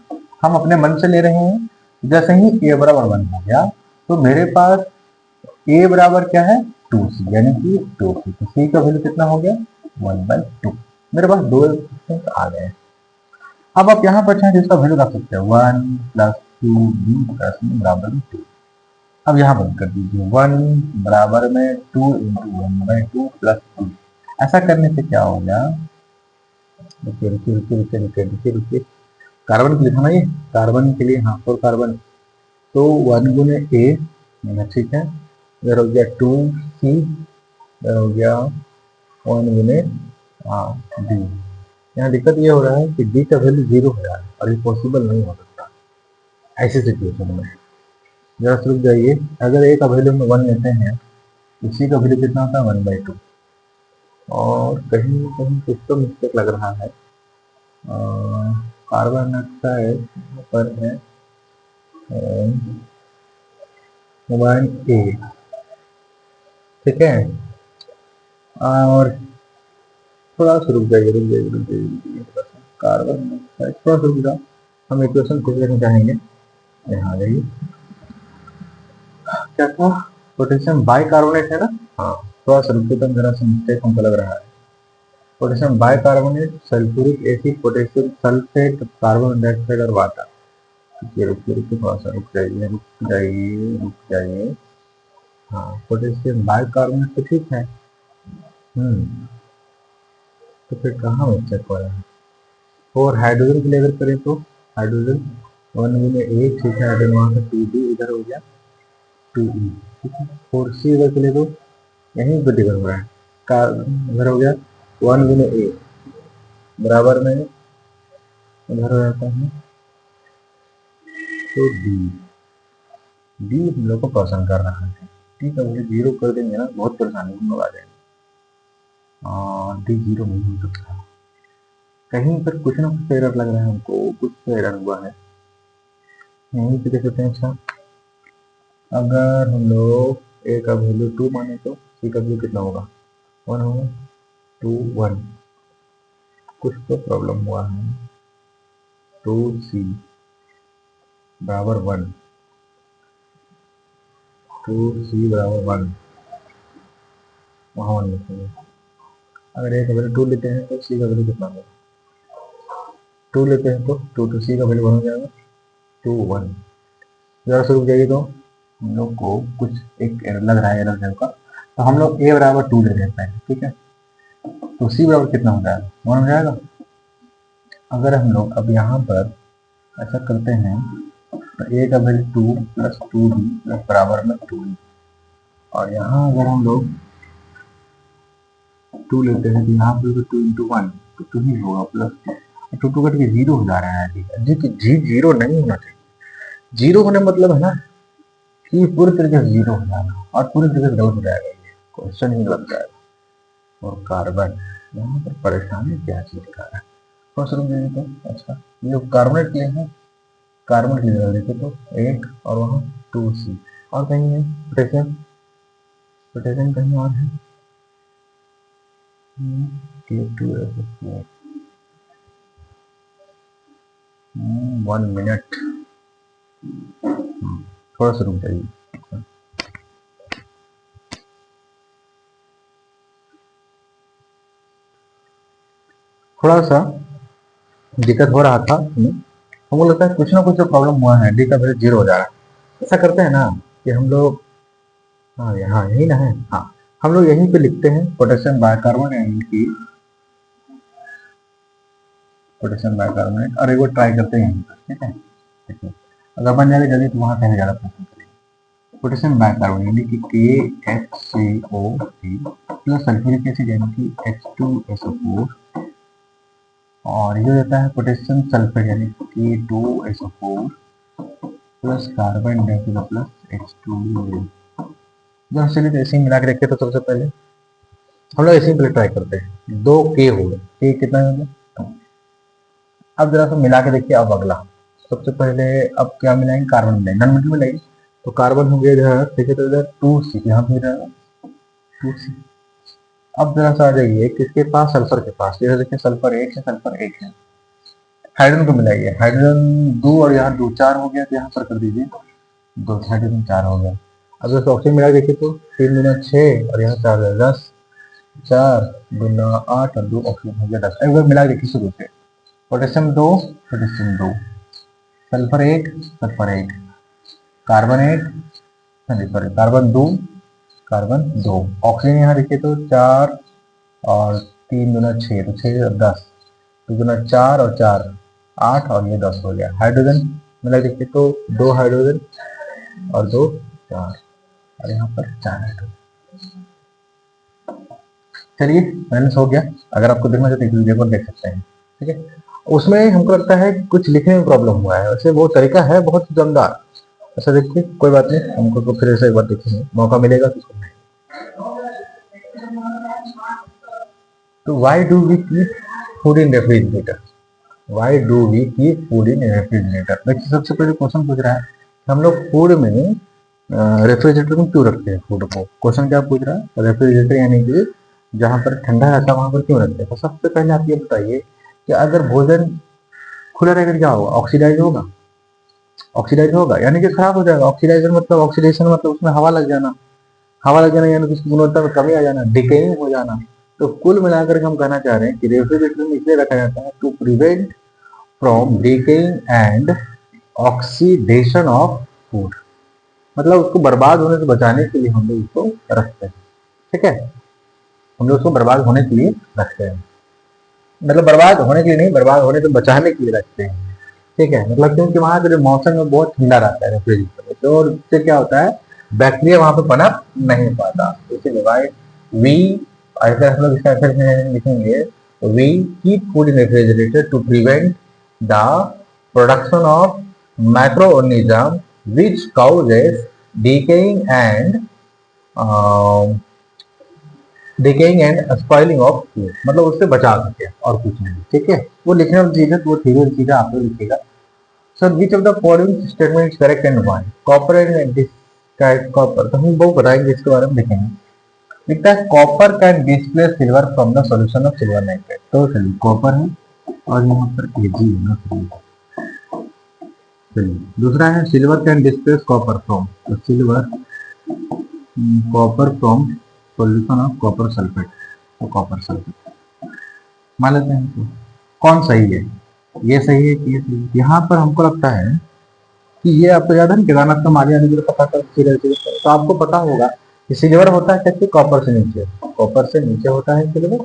हम अपने मन से ले रहे हैं। जैसे ही ए बराबर 1 हो गया तो मेरे पास ए बराबर क्या है? 2C, यानी कि 2C। तो सी का वैल्यू कितना हो गया? 1/2। मेरे पास दो आ गए। अब आप यहाँ पर चाहे इसका वैल्यू रख सकते हैं, 1 + 2B + C बराबर 2। अब यहाँ बंद कर दीजिए, 1 बराबर में 2 × 1/2 + 2। ऐसा करने से क्या हो गया? रुकिए रुकिए रुकिए रुकिए रुकिए रुकिए रुकिए, कार्बन के लिए था ना ये, कार्बन के लिए, हाँ 4 कार्बन। तो 1 × A, ठीक है, इधर हो गया 2C, इधर हो गया 1 × D। यहाँ दिक्कत ये हो रहा है कि D का वैल्यू 0 हो रहा है और ये पॉसिबल नहीं हो सकता ऐसी सिचुएशन में। जरा रुक जाइए, अगर ए का वैल्यू हम 1 लेते हैं तो सी का वैल्यू कितना होता है? 1/2। और कहीं ना कहीं कुछ तो मिस्टेक लग रहा है। कार्बन डाइऑक्साइड पर है 1A, ठीक है। और थोड़ा सा रुक जाइए रुक जाइए रुक जाइए, कार्बन डाइऑक्साइड थोड़ा सा रुक जाओ, हम इक्वेशन खुद लेना चाहेंगे। यहाँ आ जाइए, क्या था? पोटेशियम बाइकार्बोनेट है ना? हाँ, थोड़ा सा रुकिए, तो जरा सा मिस्टेक हमको लग रहा है। Potassium bicarbonate, sulphuric acid, potassium sulphate, carbon dioxide और वाटर। रुकिए रुकिए रुकिए, थोड़ा सा रुक जाइए रुक जाइए रुक जाइए। हाँ, पोटेशियम बाइकार्बोनेट तो ठीक है। तो फिर कहाँ मिस्टेक हो रहा है? और हाइड्रोजन के लिए अगर करें तो हाइड्रोजन 1 × A, ठीक है, हाइड्रोजन वहाँ से 2D, इधर हो गया 2E, ठीक है। 4C इधर के लिए तो यहीं पर डिफर हो रहा है, इधर हो गया 1 × A बराबर में उधर हो जाता है तो डी हम लोग को पसंद कर रहा है। ठीक है, मुझे 0 कर देंगे ना, बहुत परेशानी हम लोग आ जाएंगे। डी 0 नहीं हो सकता, कहीं पर कुछ ना कुछ एरर लग रहा है हमको, कुछ तो एरर हुआ है। यहीं पे देख सकते हैं। अच्छा, अगर हम लोग ए का वैल्यू 2 माने तो सी का वैल्यू कितना होगा? 1 होगा। 2 1, कुछ तो प्रॉब्लम हुआ है। 2C बराबर 1, 2C बराबर 1, वहाँ 1 लिखेंगे। अगर ए का वैल्यू 2 लेते हैं तो सी का वैल्यू कितना होगा? 2 लेते हैं तो 2 सी का वैल्यू 1 हो जाएगा, 2 1। जरा से रुक जाइए, तो हम लोग को कुछ एक एरर लग रहा है, एरर है का। तो हम लोग ए बराबर 2 ले लेते हैं, ठीक है। तो सी बराबर कितना हो जाएगा? 1 हो जाएगा। अगर हम लोग अब यहाँ पर ऐसा करते हैं तो ए का वैल्यू 2 + 2D + बराबर में 2E, और यहाँ अगर हम लोग 2 लेते हैं तो यहाँ पर 2 × 1 तो 2 ही होगा, प्लस 2 कट के 0 हो जा रहा है। देखिए जी 0 नहीं होना चाहिए। 0 होने मतलब है ना कि पूरी तरीके से 0 हो जाना और पूरी तरीके से डाउन हो जाएगा, ये क्वेश्चन ही लग जाएगा। और कार्बन यहाँ पर परेशानी क्या चीज का है? फर्स्ट रूम देंगे तो अच्छा, ये कार्बोनेट के लिए है, कार्बन के लिए देखे तो 1 और वहाँ 2C, और कहीं है पोटेशियम, पोटेशियम कहीं और है, K2SO4 1 मिनट, थोड़ा सा रुक जाइए। थोड़ा सा दिक्कत हो रहा था हमको लगता है कुछ ना कुछ प्रॉब्लम हुआ है, डी का वैल्यू 0 हो जा रहा है। ऐसा करते हैं ना कि हम लोग, हाँ यहाँ यही ना है, हाँ हम लोग यहीं पे लिखते हैं पोटेशियम बाइकार्बोनेट, यानी कि पोटेशियम बाइकार्बोनेट, और एक बार ट्राई करते हैं यहीं पर, ठीक है। देखिए अगर बन जाएगा जल्दी तो वहाँ कहीं ज़्यादा प्रश्न करेंगे। पोटेशियम बाइकार्बोनेट यानी कि KHCO3 प्लस सल्फ्यूरिक एसिड यानी कि H2SO4, और ये देता है पोटेशियम सल्फेट यानी K2SO4 plus carbon dioxide plus H2। जब चलिए तो ऐसे ही मिला के देखते तो सबसे पहले हम लोग ऐसे ही ट्राई करते हैं। 2K हो गए, K कितना हो गया। अब जरा सा मिला के देखिए। अब अगला सबसे पहले अब क्या मिलाएंगे, कार्बन मिलाएंगे, नॉन मेटल मिलाएंगे। तो कार्बन हो गया इधर, देखिए तो इधर 2C, यहाँ पे 2C। अब जरा सा आ जाइए किसके पास, सल्फर के पास। इधर देखिए सल्फर 1 है, सल्फर 1 है। हाइड्रोजन को मिलाइए, हाइड्रोजन 2 और यहाँ 2 4 हो गया, तो यहाँ पर कर दीजिए 2, हाइड्रोजन 4 हो गया। अब जैसे ऑक्सीजन मिला देखिए तो 3 दूना 6 और यहाँ 4 10, 4 दूना 8 और 2 ऑक्सीजन हो गया 10। एक बार मिला देखिए शुरू से, potassium 2, potassium 2, sulphur 1, sulphur 1, carbon 1, sorry carbon 2, carbon 2, oxygen यहाँ देखिए तो 4 और 3 दूना 6, तो 6 और 10, 2 दूना 4 और 4 8 और ये 10 हो गया। हाइड्रोजन मिला देखिए तो 2 हाइड्रोजन और 2 4 और यहाँ पर 4 हाइड्रोजन। चलिए बैलेंस हो गया। अगर आपको देखना चाहते हैं वीडियो को देख सकते हैं, ठीक है। उसमें हमको लगता है कुछ लिखने में प्रॉब्लम हुआ है, वैसे वो तरीका है बहुत दमदार। ऐसा देखिए कोई बात नहीं, हमको तो फिर से एक बार देखेंगे, मौका मिलेगा तो सुनना। तो why do we keep food in refrigerator, why do we keep food in refrigerator. देखिए सबसे पहले क्वेश्चन पूछ रहा है कि हम लोग फूड में रेफ्रिजरेटर में क्यों रखते हैं फूड को। क्वेश्चन क्या पूछ रहा है, रेफ्रिजरेटर यानी कि जहाँ पर ठंडा रहता है वहां पर क्यों रखते हैं। तो सबसे पहले आप ये बताइए कि अगर भोजन खुला रहेगा क्या होगा, ऑक्सीडाइज होगा, ऑक्सीडाइज होगा यानी कि खराब हो जाएगा। ऑक्सीडाइजर मतलब ऑक्सीडेशन मतलब उसमें हवा लग जाना, हवा लग जाना यानी कि उसकी गुणवत्ता में कमी आ जाना, डिकेइंग हो जाना। तो कुल मिलाकर हम कहना चाह रहे हैं कि रेफ्रिजरेटर में इसलिए रखा जाता है to prevent from decaying and oxidation of food, मतलब उसको बर्बाद होने से बचाने के लिए हम लोग उसको रखते हैं, ठीक है। हम लोग उसको बर्बाद होने के लिए रखते हैं, मतलब बर्बाद होने के लिए नहीं, बर्बाद होने से बचाने के लिए रखते हैं, ठीक है। मतलब क्योंकि वहां का जो मौसम है बहुत ठंडा रहता है रेफ्रिजरेटर में, तो उससे क्या होता है बैक्टीरिया वहां पर पनप नहीं पाता। इसीलिए वाई वी, ऐसे हम लोग इसका आंसर लिखेंगे, we keep food in refrigerator to prevent the production of microorganism which causes decaying and decaying and spoiling of food, मतलब उससे बचा सके और कुछ नहीं, ठीक है। वो लिखने वाली चीज है, वो चीजें आप लोग लिखेगा। Sir which of the following statement correct and why, copper and डिस्काइड कॉपर, तो हम वो बताएंगे, इसके बारे में लिखेंगे। लिखता है copper can displace silver from the solution of silver nitrate, तो चलिए कॉपर है और यहाँ पर Ag है ना। चलिए दूसरा है silver can displace copper from, तो silver copper from solution of copper sulphate, तो कॉपर सल्फेट मान लेते हैं। तो कौन सही है, ये सही है कि ये सही है। यहाँ पर हमको लगता है कि ये आपको याद है ना केदारनाथ का माली आने के लिए पता कर, तो आपको पता होगा कि सिल्वर होता है कैसे, कॉपर से नीचे, कॉपर से नीचे होता है सिल्वर।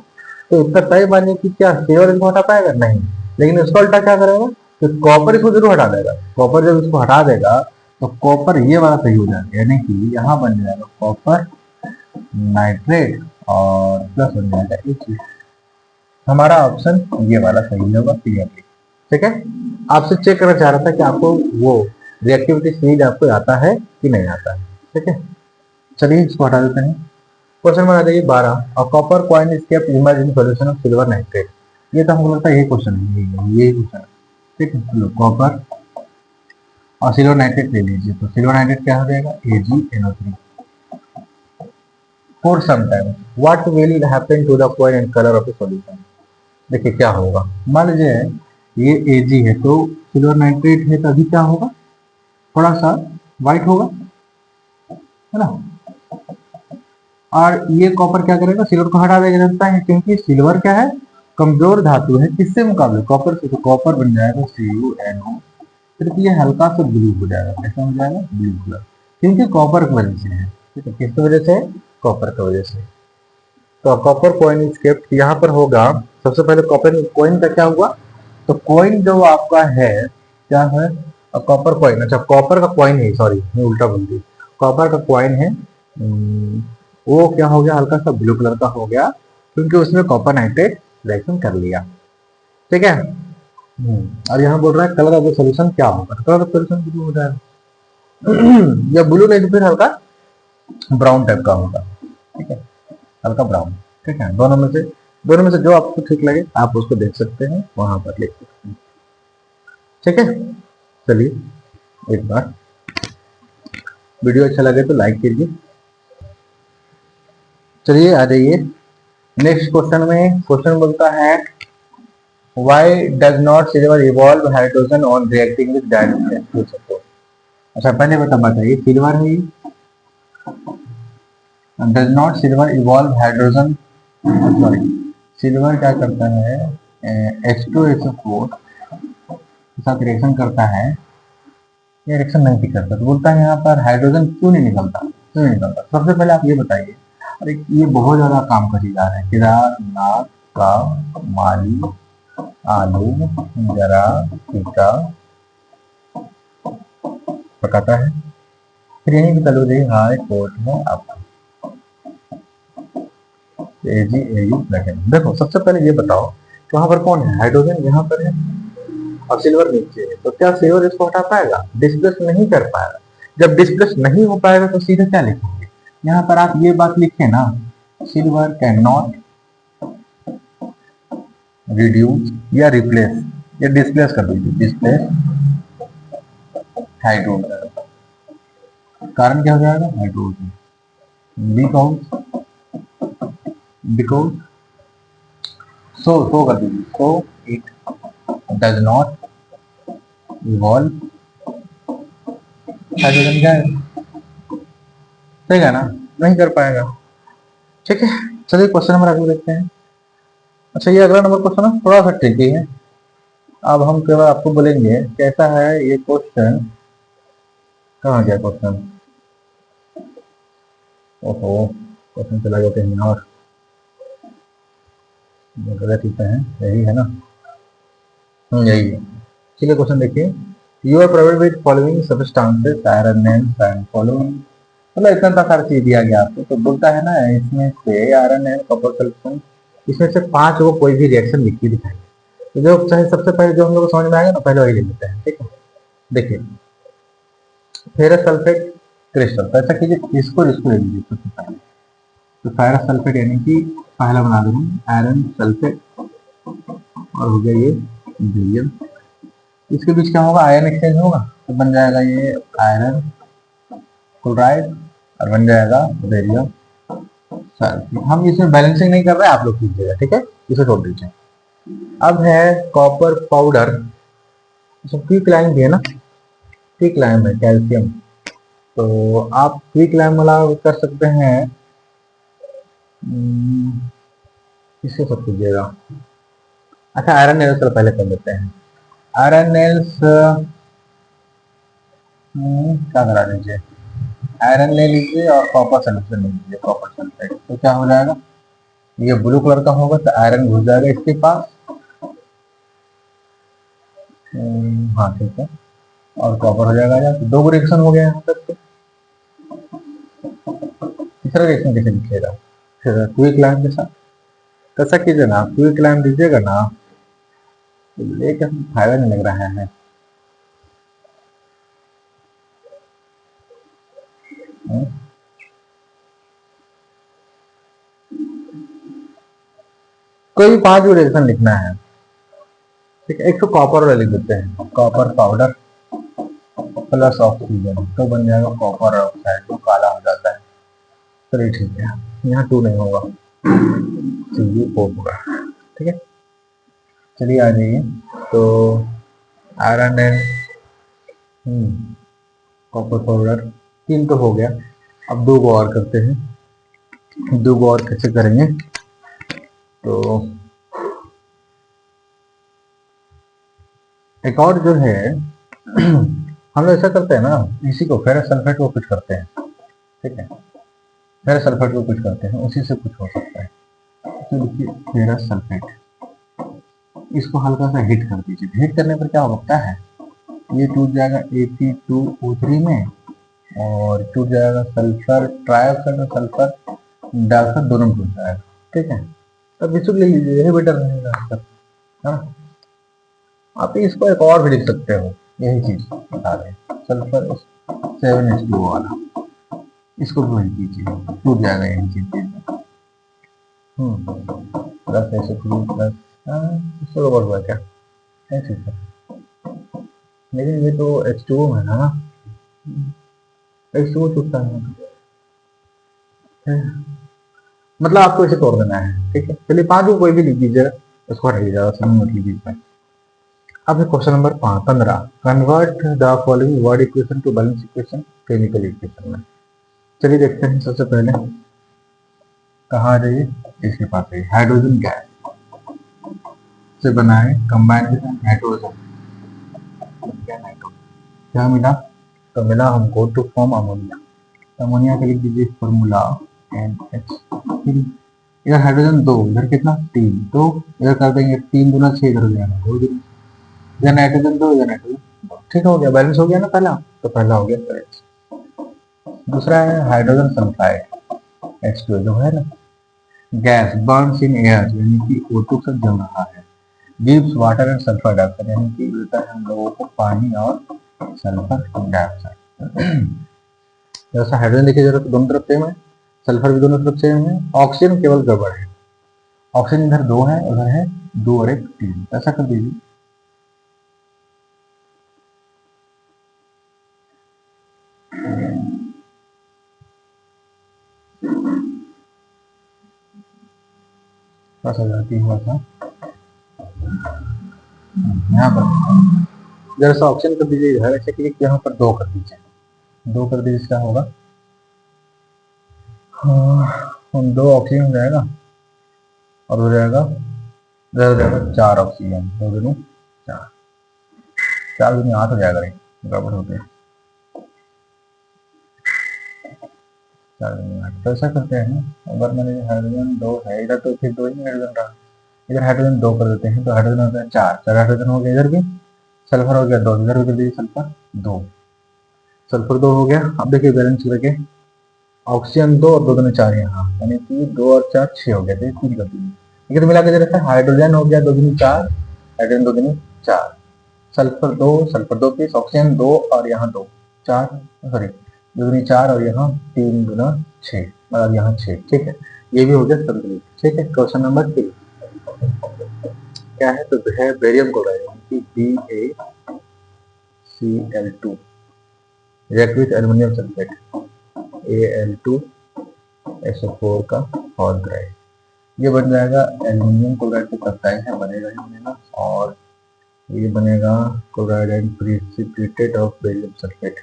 तो इसका तय मानिए कि क्या सिल्वर इसको हटा पाएगा, नहीं, लेकिन इसको उल्टा क्या करेगा, तो कॉपर इसको जरूर हटा देगा। कॉपर जब इसको हटा देगा तो कॉपर ये वाला सही हो जाएगा, यानी कि यहाँ बन जाएगा कॉपर नाइट्रेट और प्लस बन जाएगा Ag। हमारा ऑप्शन ये वाला सही होगा क्लियरली, ठीक है। आपसे चेक करना चाह रहा था कि आपको वो रिएक्टिविटी सीरीज आपको आता है कि नहीं आता है, ठीक है। चलिए इसको हटा देते हैं। क्वेश्चन में आ जाइए 12, और copper coin is kept emerge in solution of silver nitrate. ये तो हमको लगता है ये क्वेश्चन है, ये क्वेश्चन है, ठीक है। चलो कॉपर और सिल्वर नाइट्रेट ले लीजिए, तो सिल्वर नाइट्रेट क्या हो जाएगा, AgNO3। For some time what will happen to the coin and colour of the solution. देखिए क्या होगा, मान लीजिए ये Ag है तो सिल्वर नाइट्रेट है तो अभी क्या होगा, थोड़ा सा व्हाइट होगा, है ना। और ये कॉपर क्या करेगा, सिल्वर को हटा देगा, लगता है क्योंकि सिल्वर क्या है, कमजोर धातु है, किससे मुकाबले, कॉपर से। तो कॉपर बन जाएगा CuNO, सिर्फ ये हल्का सा ब्लू हो जाएगा, कैसा हो जाएगा, ब्लू कलर, क्योंकि कॉपर की वजह से है, ठीक है, किसकी वजह से, कॉपर की वजह से। तो कॉपर कॉइन इज केप्ट, यहाँ पर होगा सबसे पहले कॉपर कॉइन का क्या हुआ, तो कॉइन जो आपका है क्या है, कॉपर कॉइन, अच्छा कॉपर का कॉइन है, सॉरी मैं उल्टा बोल दी, कॉपर का कॉइन है, वो क्या हो गया, हल्का सा ब्लू कलर का हो गया, क्योंकि उसमें कॉपर नाइट्रेट रिएक्शन कर लिया, ठीक है। और यहाँ बोल रहा है कलर ऑफ द सोल्यूशन क्या होगा, कलर ऑफ सोल्यूशन ब्लू हो जाएगा या ब्लू नहीं तो फिर हल्का ब्राउन टाइप का होगा, ठीक है, हल्का ब्राउन, ठीक है। दोनों में से जो आपको ठीक लगे आप उसको देख सकते हैं, वहां पर लिख सकते हैं, ठीक है। चलिए एक बार वीडियो अच्छा लगे तो लाइक कीजिए। चलिए आ जाइए नेक्स्ट क्वेश्चन में। क्वेश्चन बोलता है why does not silver evolve hydrogen on reacting with dynamic support. अच्छा पहले बताइए सिल्वर है, does not silver evolve hydrogen, sorry silver क्या करता है, H2SO4 के साथ रिएक्शन करता है, ये रिएक्शन नहीं करता, तो बोलता है यहाँ पर हाइड्रोजन क्यों नहीं निकलता, क्यों नहीं निकलता। सबसे पहले आप ये बताइए, अरे ये बहुत ज्यादा काम का चीज आ रहा है, केदारनाथ का माली आलू जरा टीका पकाता है, फिर यही बता लो हाई कोर्ट में आपको देखो सबसे पहले ये बताओ वहां पर कौन है, हाइड्रोजन यहाँ पर है और सिल्वर नीचे है, तो क्या सिल्वर इसको हटा पाएगा, डिस्प्लेस नहीं कर पाएगा। जब डिस्प्लेस नहीं हो पाएगा तो सीधे क्या लिखेंगे, यहाँ पर आप ये बात लिखे ना, सिल्वर कैन नॉट रिड्यूस या रिप्लेस, या डिस्प्लेस कर दीजिए, डिस्प्लेस हाइड्रोजन, कारण क्या हो जाएगा, हाइड्रोजन, बिकॉज सो कर दीजिए, so it does not evolve hydrogen gas, ठीक है ना, नहीं कर पाएगा, ठीक है। चलिए क्वेश्चन नंबर आगे देखते हैं। अच्छा ये अगला नंबर क्वेश्चन है, थोड़ा सा ट्रिकी है, अब हम केवल आपको बोलेंगे कैसा है ये क्वेश्चन, कहाँ गया क्वेश्चन, ओहो क्वेश्चन चला गया कहीं और, गलत ही है, यही है ना, यही है। चलिए क्वेश्चन देखिए, you are provided with following substances iron names and following, मतलब इतना प्रकार चीज दिया गया आपको, तो बोलता है ना इसमें से आयरन एंड कॉपर सल्फेट, इसमें से 5 को कोई भी रिएक्शन लिख के दिखाएंगे, तो जो चाहे सबसे पहले जो हम लोग को समझ में आएगा ना पहले वही लिख लेते हैं, ठीक है। देखिए फेरस सल्फेट क्रिस्टल, तो ऐसा कीजिए इसको लिख लीजिए सबसे पहले, तो फेरस सल्फेट यानी कि पहला बना देंगे आयरन सल्फेट, और हो गया ये बेरियम, इसके बीच क्या होगा, आयन एक्सचेंज होगा, तो बन जाएगा ये आयरन क्लोराइड और बन जाएगा बेरियम सल्फेट। हम इसमें बैलेंसिंग नहीं कर रहे हैं, आप लोग कीजिएगा, ठीक है, इसे छोड़ दीजिए। अब है कॉपर पाउडर, क्विक लाइम भी है ना, क्विक लाइम है कैल्शियम, तो आप क्विक लाइम वाला कर सकते हैं, इससे सब कीजिएगा। अच्छा आयरन नेल्स पहले कर लेते हैं, आयरन नेल्स क्या करा दीजिए, आयरन ले लीजिए और कॉपर सल्फेट ले लीजिए, कॉपर सल्फेट, तो क्या हो जाएगा, ये ब्लू कलर का होगा तो आयरन घुस जाएगा इसके पास, हाँ ठीक है, और कॉपर हो जाएगा, तो 2 रिएक्शन हो गया यहाँ तक। तो तीसरा रिएक्शन कैसे लिखिएगा, फिर क्विक लाइम के साथ कैसा कीजिए ना, क्विक लाइम दीजिएगा ना, लेकिन फायदा नहीं लग रहा है, कोई भी 5 रिएक्शन लिखना है, ठीक है। एक तो कॉपर वाला लिख देते हैं, कॉपर पाउडर प्लस ऑक्सीजन, तो बन जाएगा कॉपर ऑक्साइड, जो काला हो जाता है, चलिए ठीक है। यहाँ 2 नहीं होगा, CuO4 होगा। ठीक है, चलिए आ जाइए। तो आयरन एंड कॉपर पाउडर 3 तो हो गया, अब 2 को और करते हैं। 2 को और कैसे करेंगे, तो एक और जो है हम लोग ऐसा करते हैं ना, इसी को फेरस सल्फेट को कुछ करते हैं। ठीक है, फेरस सल्फेट को कुछ करते हैं, उसी से कुछ हो सकता है। तो देखिए फेरस सल्फेट, इसको हल्का सा हीट कर दीजिए। हीट करने पर क्या होता है, ये टूट जाएगा Fe2O3 में, और टूट जाएगा सल्फर ट्राइऑक्साइड और सल्फर डाइऑक्साइड दोनों टूट जाएगा। ठीक है, तब इसको ले लीजिए, यही बेटर रहेगा है ना। आप इसको एक और भी लिख सकते हो, यही चीज बता रहे हैं, सल्फर 7H2O वाला, इसको भी वही कीजिए, टूट जाएगा यही चीज। प्लस H3 प्लस इसको बढ़ हुआ क्या ऐसे, लेकिन ये तो H2O है ना, H2O टूटता है, मतलब आपको इसे तोड़ देना है। ठीक है, चलिए 5 को कोई भी लिख दीजिएगा, उसको हटाइएगा, समझ मत लीजिए। अब question number 15, convert the following word equation two balance equation chemical equation में। चलिए देखते हैं, सबसे पहले कहाँ आ जाइए, इसके पास है हाइड्रोजन गैस से बनाए कंबाइन विद नाइट्रोजन, क्या मिला, तो मिला हमको टू फॉर्म अमोनिया। अमोनिया के लिख दीजिए फॉर्मूला NH3। इधर हाइड्रोजन 2, इधर कितना 3, तो इधर कर देंगे 3 दूना 6, इधर हो जाएगा 2 दूना, इधर नाइट्रोजन 2, इधर नाइट्रोजन 2। ठीक हो गया, बैलेंस हो गया ना पहला, तो पहला हो गया करेक्ट। दूसरा है हाइड्रोजन सल्फाइड H2 जो है ना, गैस बर्न्स इन एयर, यानी कि O2 से जल रहा है, gives water and sulphur dioxide, यानी कि देता है हम लोगों को पानी और सल्फर डाइऑक्साइड। जैसा हाइड्रोजन देखिए जरा दोनों तरफ सेम है, सल्फर भी दोनों तरफ सेम है, ऑक्सीजन केवल गड़बड़ है, ऑक्सीजन इधर 2 है, उधर है 2 और 1 3, ऐसा कर दीजिए। थोड़ा सा गलती हुआ था यहाँ पर, जरा सा ऑप्शन कर दीजिए इधर, ऐसे क्लिक यहाँ पर 2 कर दीजिए, 2 कर दीजिए, क्या होगा, हाँ 2 ऑक्सीजन हो जाएगा, और हो जाएगा इधर हो जाएगा 4 ऑक्सीजन, 2 दूनी 4, 4 दूनी 8 हो जाएगा, गड़बड़ हो गया, 4 दूनी 8। तो ऐसा करते हैं ना, अगर मैंने हाइड्रोजन 2 है इधर, तो फिर 2 ही हाइड्रोजन रहा, इधर हाइड्रोजन 2 कर देते हैं, तो हाइड्रोजन हो गया 4, 4 हाइड्रोजन हो गया, इधर भी सल्फर हो गया 2, इधर भी कर दीजिए सल्फर 2, सल्फर 2 हो गया। अब देखिए बैलेंस करके, ऑक्सीजन 2 और 2 दूनी 4 यहाँ, यानी कि 2 और 4 6 हो गया, तो 3 कर दीजिए। ठीक है, तो मिला के जरा हाइड्रोजन हो गया 2 दूनी 4, हाइड्रोजन 2 दूनी 4, सल्फर 2 पीस, ऑक्सीजन 2 और यहाँ 2 4, सॉरी 2 दूनी 4 और यहाँ 3 गुना 6, मतलब यहाँ 6। ठीक है, ये भी हो गया संतुलित। ठीक है, क्वेश्चन नंबर 3 क्या है, तो है barium chloride BaCl2 react with aluminium sulphate Al2SO4 का हाइड्राइड, ये बन जाएगा एल्युमिनियम क्लोराइड से कटाई है, बनेगा ही बनेगा, और ये बनेगा chloride and precipitate of barium sulphate.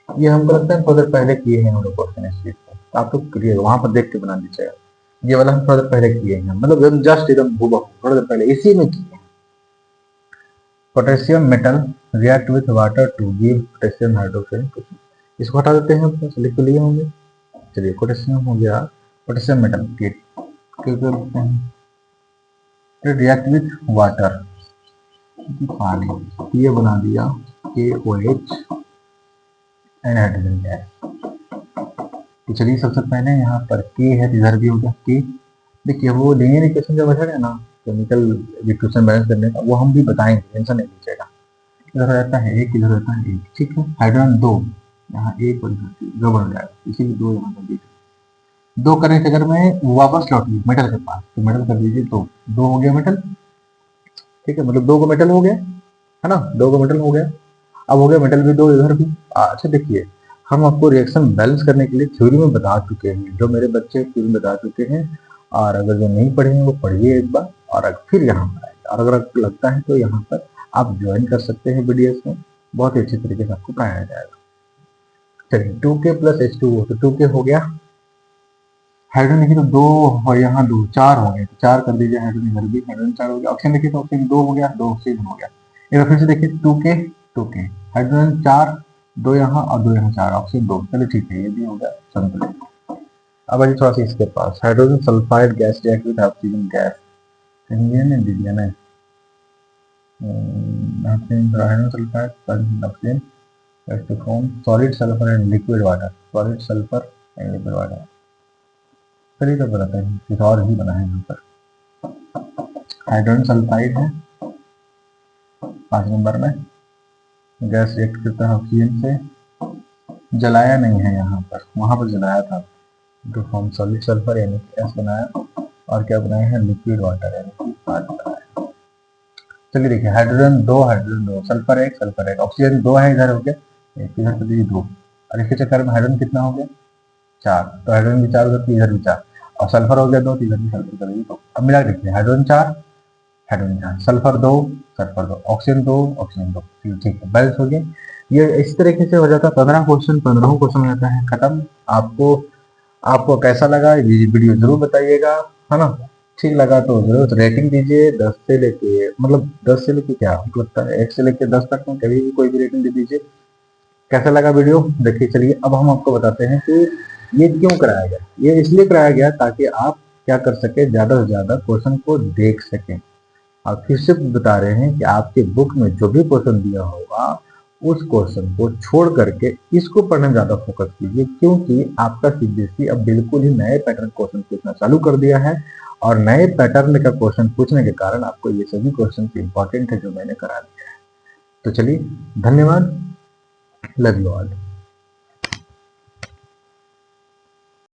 ये हमको लगता है थोड़ा देर पहले किए हैं हम लोग क्वेश्चन इस चीज को, आप लोग करिए वहां पर देख के बना दीजिएगा, ये वाला हम थोड़ा देर पहले किए हैं, मतलब जस्ट एकदम थोड़ा देर पहले इसी में किए हैं। Potassium metal react with water to give potassium hydroxide, इसको हटा देते हैं, तो लिख लिए होंगे। चलिए पोटेशियम हो गया, potassium metal react with water, पानी, ये बना दिया KOH एंड हाइड्रोजन गैस। तो चलिए सबसे पहले यहाँ पर K है, इधर भी हो गया K। देखिए वो लीनियर इक्वेशन जो बचा है ना, केमिकल इक्वेशन बैलेंस करने का, वो हम भी बताएंगे, टेंशन नहीं लीजिएगा। इधर रहता है 1, इधर रहता है 1, ठीक है, हाइड्रोजन 2, यहाँ 1 और गड़बड़ हो जाएगा, इसीलिए 2 यहाँ पर दीजिए। 2 करने से अगर मैं वापस लौट गई मेटल के पास, तो मेटल कर दीजिए 2, 2 हो गया मेटल। ठीक है, मतलब 2 को मेटल हो गया है ना, 2 को मेटल हो गया, अब हो गया मेटल भी 2 इधर भी। अच्छा देखिए हम आपको रिएक्शन बैलेंस करने के लिए थ्योरी में बता चुके हैं, जो मेरे बच्चे थ्योरी में बता चुके हैं, और अगर जो नहीं पढ़े हैं वो पढ़िए एक बार, और फिर यहाँ पर आएगा। और अगर आपको लगता है तो यहाँ पर आप ज्वाइन कर सकते हैं वीडियोस में, बहुत ही अच्छी तरीके से आपको पढ़ाया जाएगा। चलिए 2k प्लस H2O, तो 2k हो गया, हाइड्रोजन देखिए तो 2 और यहाँ 2 4 हो गए, तो 4 कर दीजिए, हाइड्रोजन इधर भी, हाइड्रोजन 4 हो गया। ऑक्सीजन देखिए तो ऑक्सीजन 2 हो गया, 2 ऑक्सीजन हो गया। एक बार फिर से देखिए 2k हाइड्रोजन 4, 2 यहाँ और 2 यहाँ, 4 ऑक्सीजन 2, चलिए ठीक है, ये भी हो गया संतुलित। अब आइए थोड़ा सा इसके पास, hydrogen sulphide gas react with oxygen gas, कहीं ये नहीं दीजिए ना, hydrogen sulphide oxygen to form solid sulfur and liquid water, solid sulfur and liquid water। चलिए तो बताते हैं, कुछ और ही बना है यहाँ पर। हाइड्रोजन सल्फाइड है 5 नंबर में, गैस रिएक्ट करता है ऑक्सीजन से, जलाया नहीं है यहाँ पर, वहां पर जलाया था, टू फॉर्म सॉलिड सल्फर यानी गैस बनाया, और क्या बनाया है, लिक्विड वाटर यानी कि पानी बनाया। चलिए देखिए, हाइड्रोजन 2 सल्फर 1 ऑक्सीजन 2 है, इधर हो गया एक, इधर कर दीजिए 2, और इसके चक्कर में हाइड्रोजन कितना हो गया 4, तो हाइड्रोजन भी 4 उधर, इधर भी 4, और सल्फर हो गया 2, इधर भी सल्फर कर दीजिए 2। अब मिला के देखिए, हाइड्रोजन 4, सल्फर 2, ऑक्सीजन 2, ठीक है, बैलेंस हो गया। ये इस तरीके से हो जाता है 15 क्वेश्चन, 15 क्वेश्चन हो जाता है खत्म। आपको कैसा लगा ये वीडियो जरूर बताइएगा, है ना। ठीक लगा तो जरूर रेटिंग दीजिए, 10 से लेके, मतलब 10 से लेके क्या लगता है, 1 से लेके 10 तक में कभी भी कोई भी रेटिंग दे दीजिए। कैसा लगा वीडियो देखिए। चलिए अब हम आपको बताते हैं कि ये क्यों कराया गया। ये इसलिए कराया गया ताकि आप क्या कर सके, ज्यादा से ज्यादा क्वेश्चन को देख सकें। और फिर से बता रहे हैं कि आपके बुक में जो भी क्वेश्चन दिया होगा उस क्वेश्चन को छोड़ करके इसको पढ़ने में ज्यादा फोकस कीजिए, क्योंकि आपका सीबीएसई अब बिल्कुल ही नए पैटर्न क्वेश्चन पूछना चालू कर दिया है, और नए पैटर्न का क्वेश्चन पूछने के कारण आपको ये सभी क्वेश्चन इंपॉर्टेंट है जो मैंने करा दिया है। तो चलिए, धन्यवाद, लव यू ऑल।